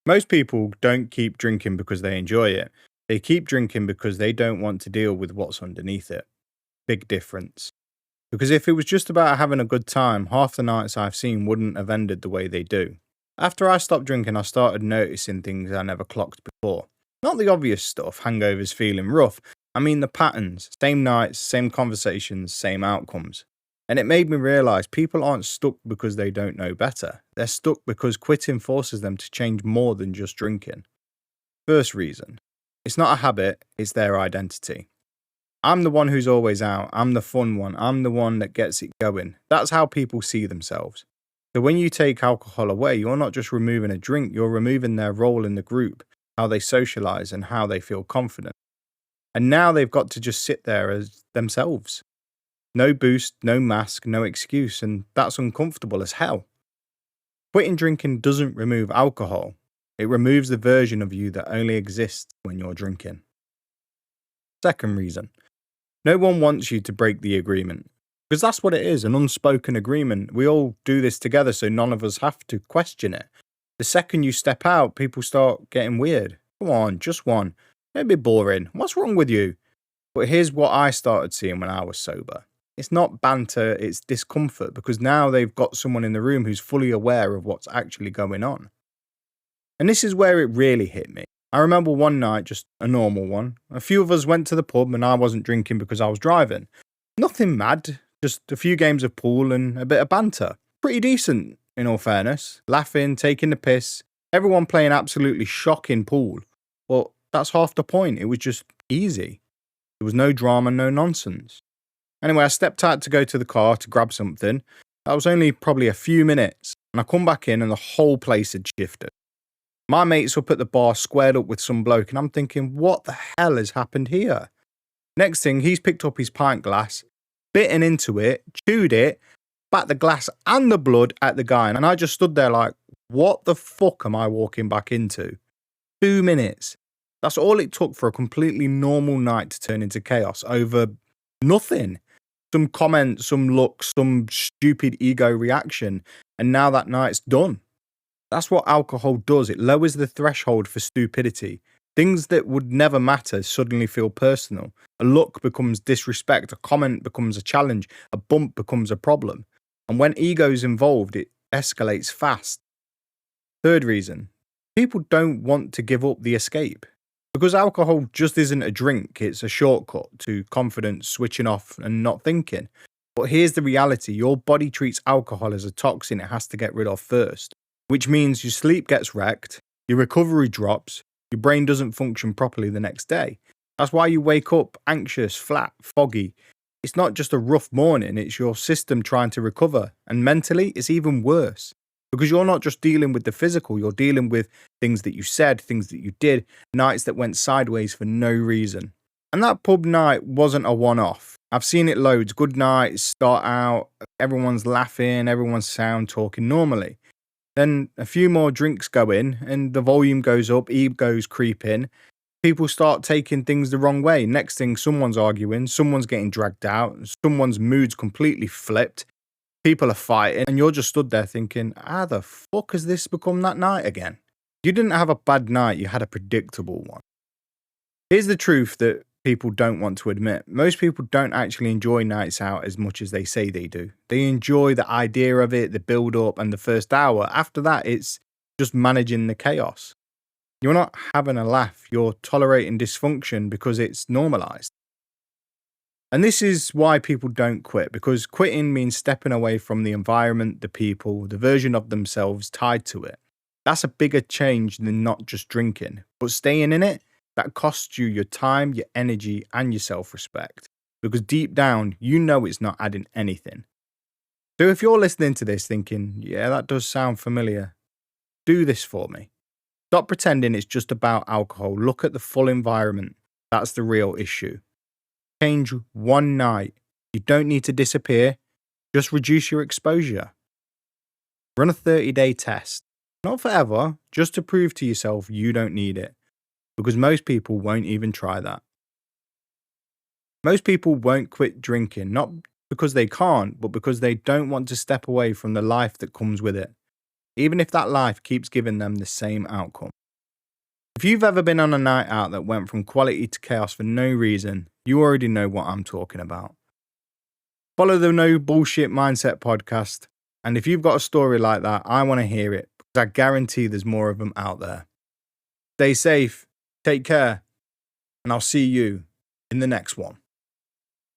Most people don't keep drinking because they enjoy it. They keep drinking because they don't want to deal with what's underneath it. Big difference. Because if it was just about having a good time, half the nights I've seen wouldn't have ended the way they do. After I stopped drinking, I started noticing things I never clocked before. Not the obvious stuff, hangovers, feeling rough. I mean the patterns, same nights, same conversations, same outcomes. And it made me realise people aren't stuck because they don't know better. They're stuck because quitting forces them to change more than just drinking. First reason. It's not a habit, it's their identity. I'm the one who's always out. I'm the fun one. I'm the one that gets it going. That's how people see themselves. So when you take alcohol away, you're not just removing a drink, you're removing their role in the group, how they socialise and how they feel confident. And now they've got to just sit there as themselves. No boost, no mask, no excuse, and that's uncomfortable as hell. Quitting drinking doesn't remove alcohol. It removes the version of you that only exists when you're drinking. Second reason. No one wants you to break the agreement. Because that's what it is, an unspoken agreement. We all do this together, so none of us have to question it. The second you step out, people start getting weird. Come on, just one. Don't be boring. What's wrong with you? But here's what I started seeing when I was sober. It's not banter, it's discomfort, because now they've got someone in the room who's fully aware of what's actually going on. And this is where it really hit me. I remember one night, just a normal one. A few of us went to the pub and I wasn't drinking because I was driving. Nothing mad, just a few games of pool and a bit of banter. Pretty decent, in all fairness. Laughing, taking the piss, everyone playing absolutely shocking pool. But that's half the point, it was just easy. There was no drama, no nonsense. Anyway, I stepped out to go to the car to grab something. That was only probably a few minutes, and I come back in and the whole place had shifted. My mate's up at the bar squared up with some bloke, and I'm thinking, what the hell has happened here? Next thing, he's picked up his pint glass, bitten into it, chewed it, spat the glass and the blood at the guy, and I just stood there like, what the fuck am I walking back into? 2 minutes. That's all it took for a completely normal night to turn into chaos over nothing. Some comment, some look, some stupid ego reaction, and now that night's done. That's what alcohol does. It lowers the threshold for stupidity. Things that would never matter suddenly feel personal. A look becomes disrespect, a comment becomes a challenge, a bump becomes a problem. And when ego's involved, it escalates fast. Third reason, people don't want to give up the escape. Because alcohol just isn't a drink, it's a shortcut to confidence, switching off and not thinking. But here's the reality, your body treats alcohol as a toxin it has to get rid of first. Which means your sleep gets wrecked, your recovery drops, your brain doesn't function properly the next day. That's why you wake up anxious, flat, foggy. It's not just a rough morning, it's your system trying to recover. And mentally, it's even worse. Because you're not just dealing with the physical, you're dealing with things that you said, things that you did, nights that went sideways for no reason. And that pub night wasn't a one-off. I've seen it loads. Good nights, start out, everyone's laughing, everyone's sound talking normally. Then a few more drinks go in and the volume goes up, egos creep in. People start taking things the wrong way. Next thing, someone's arguing, someone's getting dragged out, someone's mood's completely flipped. People are fighting, and you're just stood there thinking, how the fuck has this become that night again? You didn't have a bad night, you had a predictable one. Here's the truth that people don't want to admit. Most people don't actually enjoy nights out as much as they say they do. They enjoy the idea of it, the build-up, and the first hour. After that, it's just managing the chaos. You're not having a laugh, you're tolerating dysfunction because it's normalized. And this is why people don't quit, because quitting means stepping away from the environment, the people, the version of themselves tied to it. That's a bigger change than not just drinking. But staying in it, that costs you your time, your energy, and your self-respect. Because deep down, you know it's not adding anything. So if you're listening to this thinking, yeah, that does sound familiar, do this for me. Stop pretending it's just about alcohol. Look at the full environment. That's the real issue. Change one night. You don't need to disappear. Just reduce your exposure. Run a 30-day test. Not forever, just to prove to yourself you don't need it. Because most people won't even try that. Most people won't quit drinking, not because they can't, but because they don't want to step away from the life that comes with it. even if that life keeps giving them the same outcome. If you've ever been on a night out that went from quality to chaos for no reason, you already know what I'm talking about. Follow the No Bullshit Mindset podcast, and if you've got a story like that, I want to hear it, because I guarantee there's more of them out there. Stay safe, take care, and I'll see you in the next one.